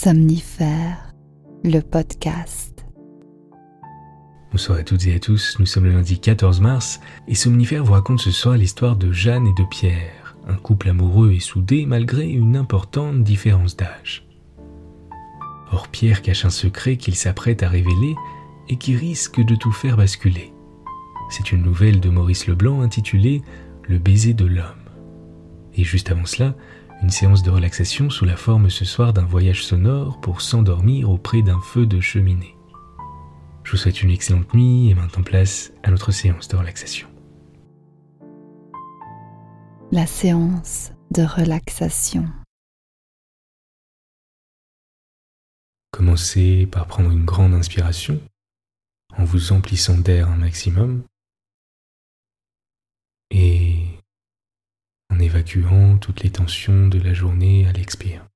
Somnifère, le podcast. Bonsoir à toutes et à tous, nous sommes le lundi 14 mars et Somnifère vous raconte ce soir l'histoire de Jeanne et de Pierre, un couple amoureux et soudé malgré une importante différence d'âge. Or Pierre cache un secret qu'il s'apprête à révéler et qui risque de tout faire basculer. C'est une nouvelle de Maurice Leblanc intitulée « Le baiser de l'homme ». Et juste avant cela, une séance de relaxation sous la forme ce soir d'un voyage sonore pour s'endormir auprès d'un feu de cheminée. Je vous souhaite une excellente nuit et maintenant place à notre séance de relaxation. La séance de relaxation. Commencez par prendre une grande inspiration en vous emplissant d'air un maximum et en évacuant toutes les tensions de la journée à l'expire.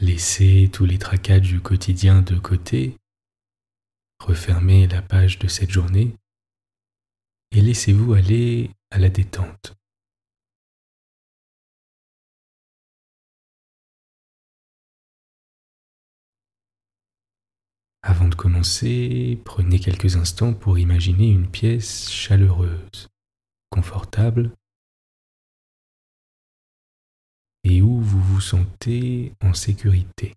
Laissez tous les tracas du quotidien de côté, refermez la page de cette journée et laissez-vous aller à la détente. Avant de commencer, prenez quelques instants pour imaginer une pièce chaleureuse, confortable et où vous vous sentez en sécurité.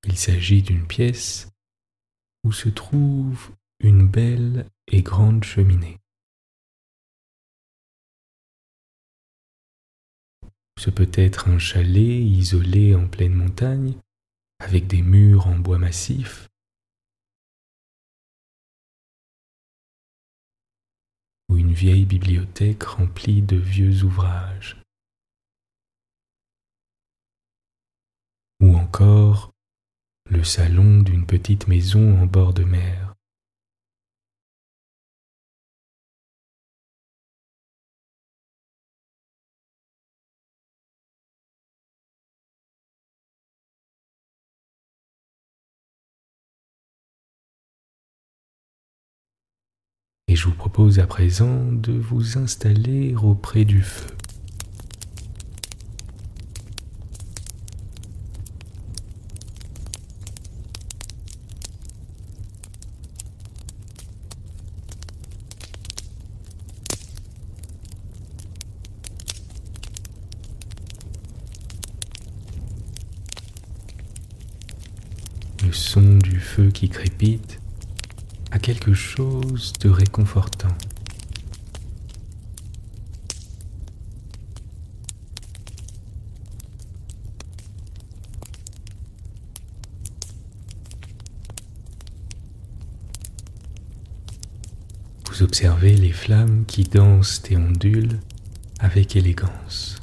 Il s'agit d'une pièce où se trouve une belle et grande cheminée. Ce peut être un chalet isolé en pleine montagne, avec des murs en bois massif, ou une vieille bibliothèque remplie de vieux ouvrages, ou encore le salon d'une petite maison en bord de mer. Et je vous propose à présent de vous installer auprès du feu. Le son du feu qui crépite a quelque chose de réconfortant. Vous observez les flammes qui dansent et ondulent avec élégance.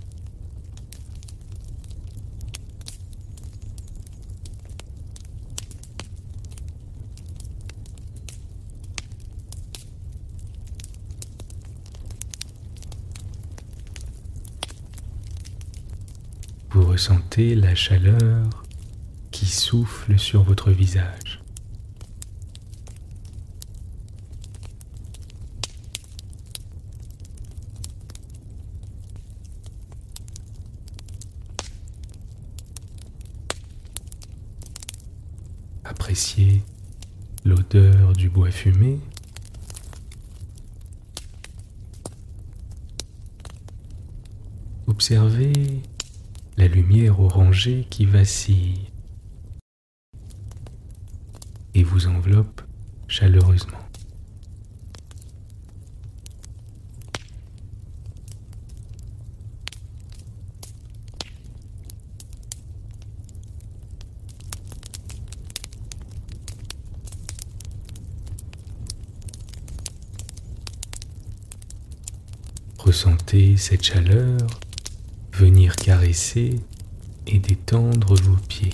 Vous ressentez la chaleur qui souffle sur votre visage. Appréciez l'odeur du bois fumé. Observez la lumière orangée qui vacille et vous enveloppe chaleureusement. Ressentez cette chaleur venir caresser et détendre vos pieds.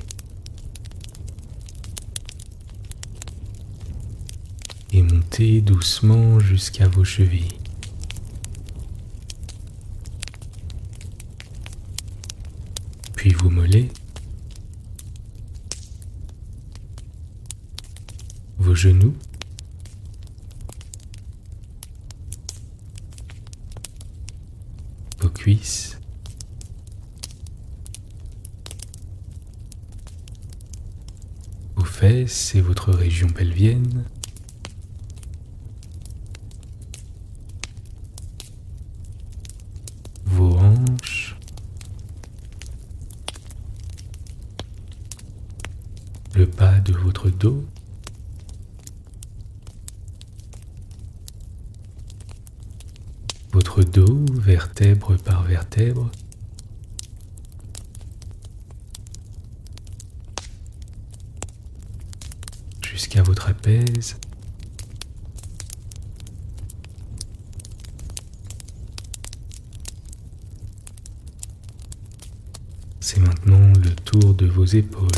Et monter doucement jusqu'à vos chevilles. Puis puis vos mollets, vos genoux, vos cuisses, vos fesses et votre région pelvienne, vos hanches, le bas de votre dos, votre dos, vertèbre par vertèbre, jusqu'à vos trapèzes, c'est maintenant le tour de vos épaules,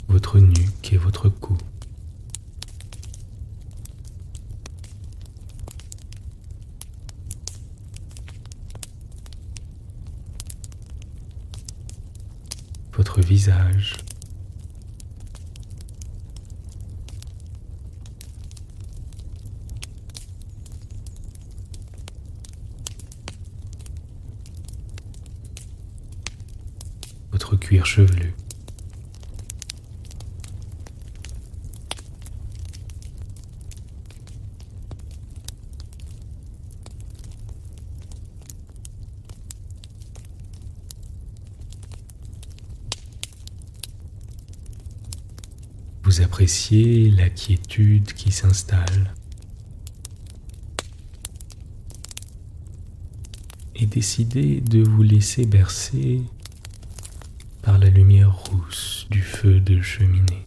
votre nuque et votre cou. Votre visage. Votre cuir chevelu. Vous appréciez la quiétude qui s'installe et décidez de vous laisser bercer par la lumière rousse du feu de cheminée.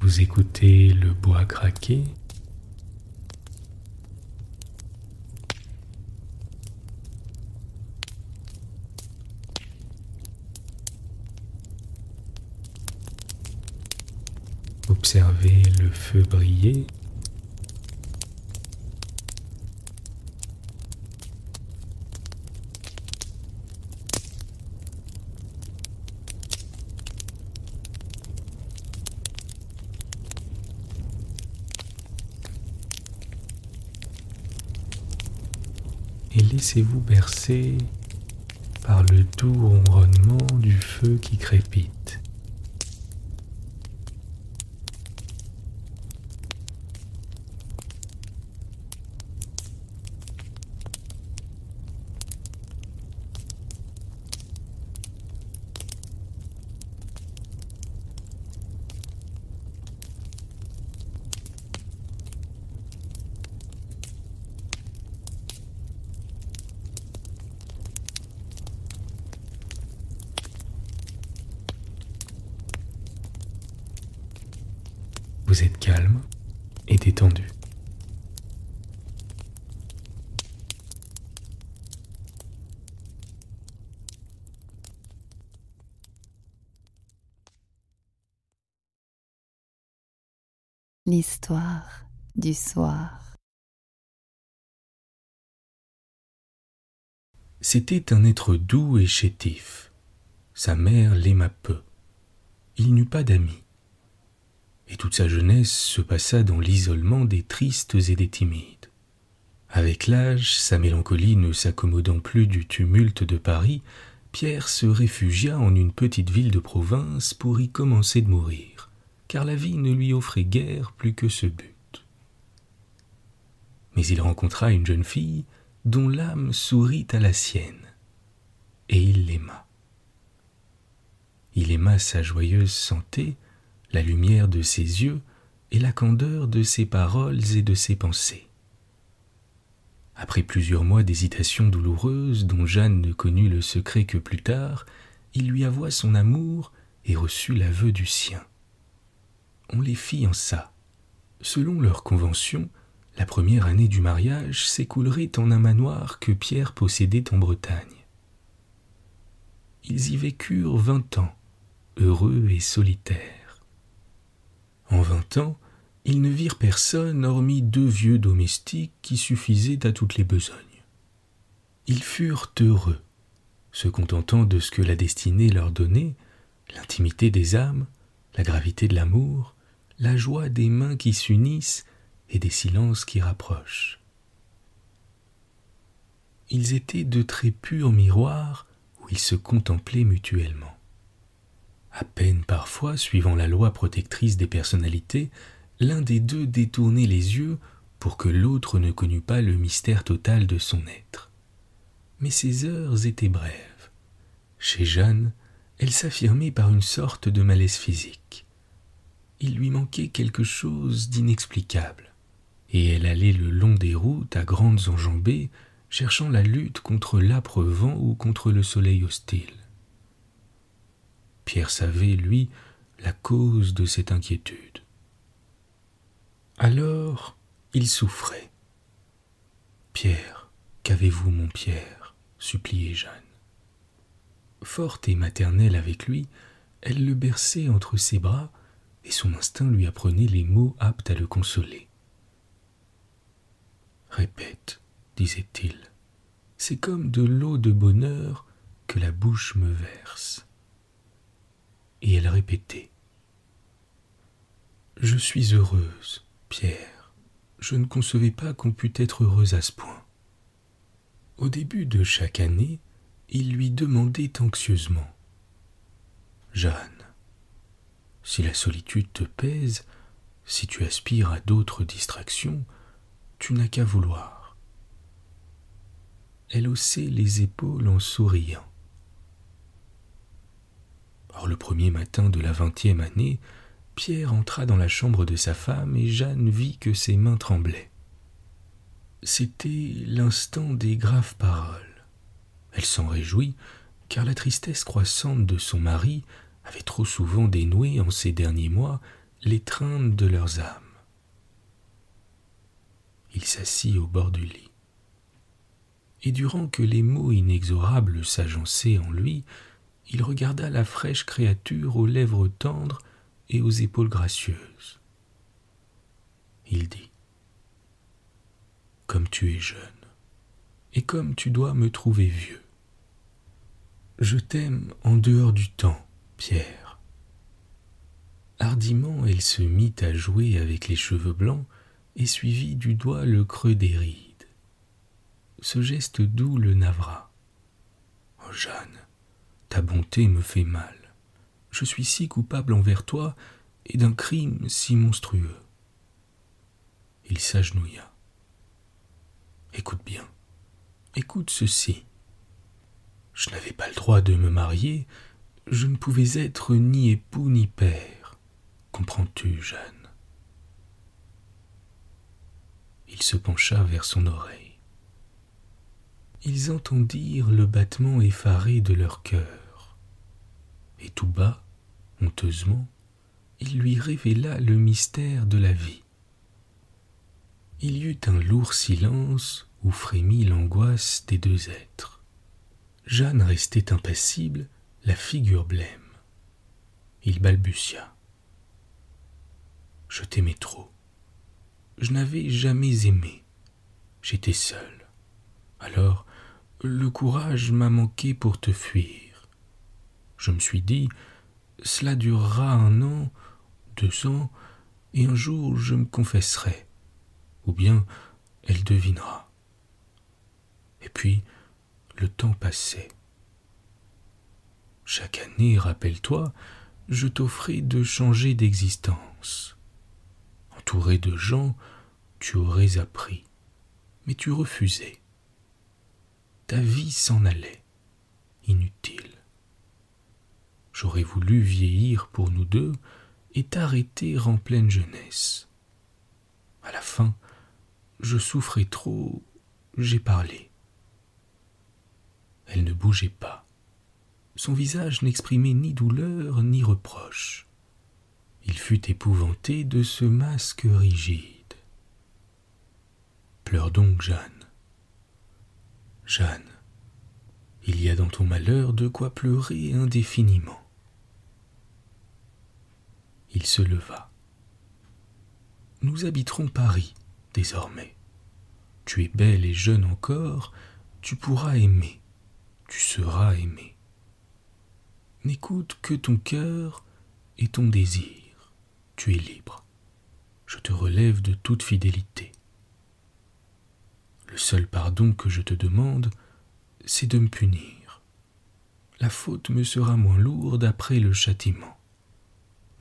Vous écoutez le bois craquer, observez le feu briller, et laissez-vous bercer par le doux ronronnement du feu qui crépite. Vous êtes calme et détendu. L'histoire du soir. C'était un être doux et chétif. Sa mère l'aima peu. Il n'eut pas d'amis. Et toute sa jeunesse se passa dans l'isolement des tristes et des timides. Avec l'âge, sa mélancolie ne s'accommodant plus du tumulte de Paris, Pierre se réfugia en une petite ville de province pour y commencer de mourir, car la vie ne lui offrait guère plus que ce but. Mais il rencontra une jeune fille dont l'âme sourit à la sienne, et il l'aima. Il aima sa joyeuse santé, la lumière de ses yeux et la candeur de ses paroles et de ses pensées. Après plusieurs mois d'hésitation douloureuse dont Jeanne ne connut le secret que plus tard, il lui avoua son amour et reçut l'aveu du sien. On les fiança. Selon leurs conventions, La première année du mariage s'écoulerait en un manoir que Pierre possédait en Bretagne. Ils y vécurent 20 ans, heureux et solitaires. En 20 ans, ils ne virent personne hormis 2 vieux domestiques qui suffisaient à toutes les besognes. Ils furent heureux, se contentant de ce que la destinée leur donnait, l'intimité des âmes, la gravité de l'amour, la joie des mains qui s'unissent et des silences qui rapprochent. Ils étaient de très purs miroirs où ils se contemplaient mutuellement. À peine parfois, suivant la loi protectrice des personnalités, l'un des deux détournait les yeux pour que l'autre ne connût pas le mystère total de son être. Mais ces heures étaient brèves. Chez Jeanne, elle s'affirmait par une sorte de malaise physique. Il lui manquait quelque chose d'inexplicable, et elle allait le long des routes à grandes enjambées, cherchant la lutte contre l'âpre vent ou contre le soleil hostile. Pierre savait, lui, la cause de cette inquiétude. Alors, il souffrait. « Pierre, qu'avez-vous, mon Pierre ?» suppliait Jeanne. Forte et maternelle avec lui, elle le berçait entre ses bras et son instinct lui apprenait les mots aptes à le consoler. « Répète, disait-il, c'est comme de l'eau de bonheur que la bouche me verse. » Et elle répétait. « Je suis heureuse, Pierre. Je ne concevais pas qu'on pût être heureuse à ce point. » Au début de chaque année, il lui demandait anxieusement. « Jeanne, si la solitude te pèse, si tu aspires à d'autres distractions, tu n'as qu'à vouloir. » Elle haussait les épaules en souriant. Or, le premier matin de la 20e année, Pierre entra dans la chambre de sa femme et Jeanne vit que ses mains tremblaient. C'était l'instant des graves paroles. Elle s'en réjouit, car la tristesse croissante de son mari avait trop souvent dénoué en ces derniers mois l'étreinte de leurs âmes. Il s'assit au bord du lit. Et durant que les mots inexorables s'agençaient en lui, il regarda la fraîche créature aux lèvres tendres et aux épaules gracieuses. Il dit : « Comme tu es jeune, et comme tu dois me trouver vieux, je t'aime en dehors du temps, Pierre. » Hardiment, elle se mit à jouer avec les cheveux blancs et suivit du doigt le creux des rides. Ce geste doux le navra. « Oh, Jeanne, ta bonté me fait mal. Je suis si coupable envers toi et d'un crime si monstrueux. » Il s'agenouilla. « Écoute bien, écoute ceci. Je n'avais pas le droit de me marier, je ne pouvais être ni époux ni père. Comprends-tu, Jeanne ? » Il se pencha vers son oreille. Ils entendirent le battement effaré de leur cœur. Et tout bas, honteusement, il lui révéla le mystère de la vie. Il y eut un lourd silence où frémit l'angoisse des deux êtres. Jeanne restait impassible, la figure blême. Il balbutia. « Je t'aimais trop. Je n'avais jamais aimé. J'étais seul. Alors, le courage m'a manqué pour te fuir. Je me suis dit, cela durera 1 an, 2 ans, et un jour je me confesserai. Ou bien elle devinera. » Et puis, le temps passait. Chaque année, rappelle-toi, je t'offrais de changer d'existence. Entouré de gens, tu aurais appris, mais tu refusais. Ta vie s'en allait, inutile. J'aurais voulu vieillir pour nous deux et t'arrêter en pleine jeunesse. À la fin, je souffrais trop, j'ai parlé. Elle ne bougeait pas. Son visage n'exprimait ni douleur ni reproche. Il fut épouvanté de ce masque rigide. Pleure donc, Jeanne. Jeanne, il y a dans ton malheur de quoi pleurer indéfiniment. Il se leva. Nous habiterons Paris, désormais. Tu es belle et jeune encore, tu pourras aimer, tu seras aimée. N'écoute que ton cœur et ton désir, tu es libre. Je te relève de toute fidélité. Le seul pardon que je te demande, c'est de me punir. La faute me sera moins lourde après le châtiment.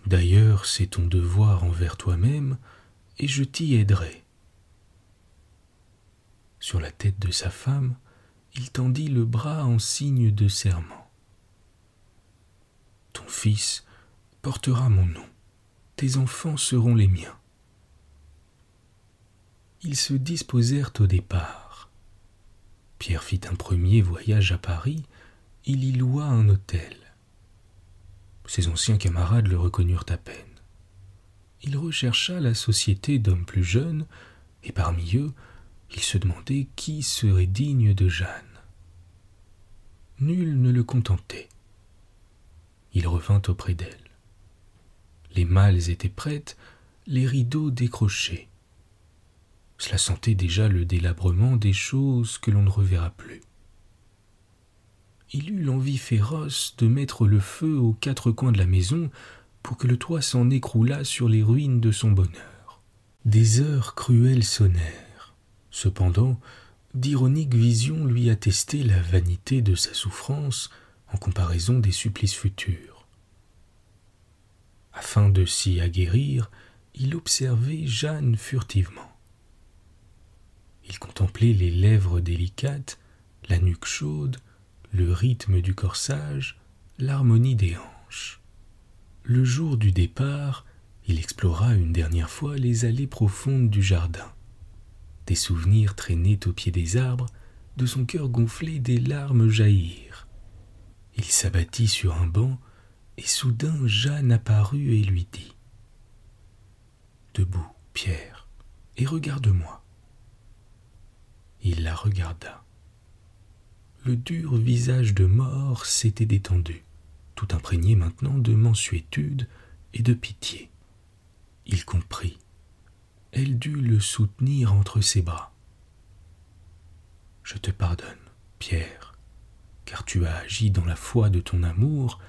D'ailleurs, c'est ton devoir envers toi-même, et je t'y aiderai. Sur la tête de sa femme, il tendit le bras en signe de serment. Ton fils portera mon nom, tes enfants seront les miens. Ils se disposèrent au départ. Pierre fit un premier voyage à Paris, il y loua un hôtel. Ses anciens camarades le reconnurent à peine. Il rechercha la société d'hommes plus jeunes, et parmi eux, il se demandait qui serait digne de Jeanne. Nul ne le contentait. Il revint auprès d'elle. Les malles étaient prêtes, les rideaux décrochés. Cela sentait déjà le délabrement des choses que l'on ne reverra plus. Il eut l'envie féroce de mettre le feu aux quatre coins de la maison pour que le toit s'en écroulât sur les ruines de son bonheur. Des heures cruelles sonnèrent. Cependant, d'ironiques visions lui attestaient la vanité de sa souffrance en comparaison des supplices futurs. Afin de s'y aguerrir, il observait Jeanne furtivement. Il contemplait les lèvres délicates, la nuque chaude, le rythme du corsage, l'harmonie des hanches. Le jour du départ, il explora une dernière fois les allées profondes du jardin. Des souvenirs traînaient au pied des arbres, de son cœur gonflé des larmes jaillirent. Il s'abattit sur un banc, et soudain Jeanne apparut et lui dit « Debout, Pierre, et regarde-moi. » Il la regarda. Le dur visage de mort s'était détendu, tout imprégné maintenant de mansuétude et de pitié. Il comprit. Elle dut le soutenir entre ses bras. « Je te pardonne, Pierre, car tu as agi dans la foi de ton amour,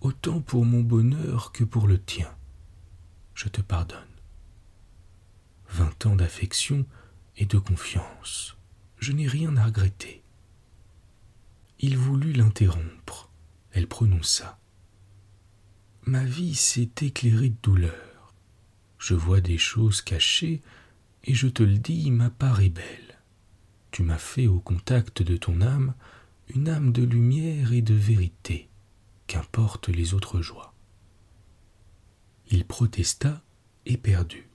autant pour mon bonheur que pour le tien. Je te pardonne. 20 ans d'affection et de confiance. Je n'ai rien à regretter. » Il voulut l'interrompre. Elle prononça. « Ma vie s'est éclairée de douleur. Je vois des choses cachées, et je te le dis, ma part est belle. Tu m'as fait au contact de ton âme une âme de lumière et de vérité, qu'importent les autres joies. » Il protesta, éperdu.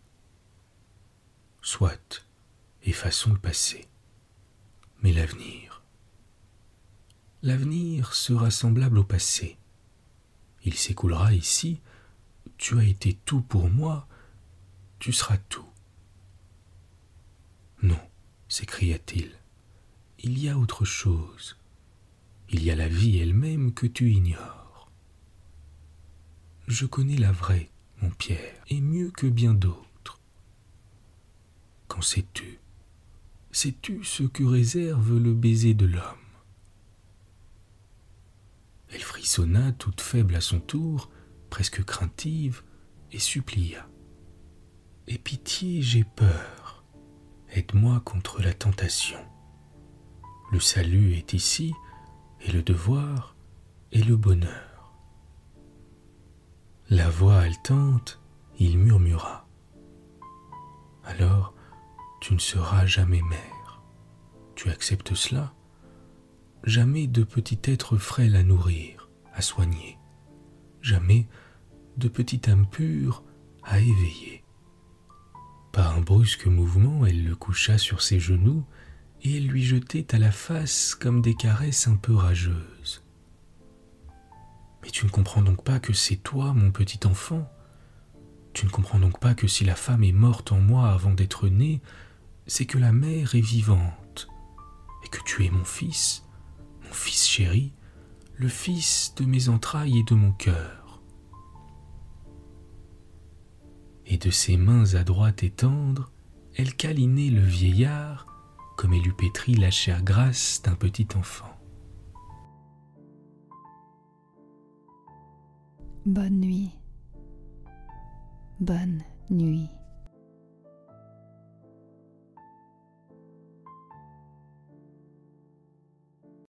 « Soit, effaçons le passé. Mais l'avenir. L'avenir sera semblable au passé. Il s'écoulera ici. Tu as été tout pour moi. Tu seras tout. » « Non, s'écria-t-il. Il y a autre chose. Il y a la vie elle-même que tu ignores. Je connais la vraie, mon Pierre, et mieux que bien d'autres. Qu'en sais-tu ? Sais-tu ce que réserve le baiser de l'homme ? Elle frissonna, toute faible à son tour, presque craintive, et supplia. « Aie pitié, j'ai peur. Aide-moi contre la tentation. Le salut est ici, et le devoir, et le bonheur. » La voix haletante, il murmura. « Alors, tu ne seras jamais mère. Tu acceptes cela ? Jamais de petit être frêle à nourrir, à soigner. Jamais de petite âme pure à éveiller. » Par un brusque mouvement, elle le coucha sur ses genoux et elle lui jetait à la face comme des caresses un peu rageuses. « Mais tu ne comprends donc pas que c'est toi, mon petit enfant ? Tu ne comprends donc pas que si la femme est morte en moi avant d'être née, c'est que la mer est vivante, et que tu es mon fils chéri, le fils de mes entrailles et de mon cœur. » Et de ses mains adroites et tendres, elle câlinait le vieillard comme elle eût pétri la chair grasse d'un petit enfant. Bonne nuit. Bonne nuit.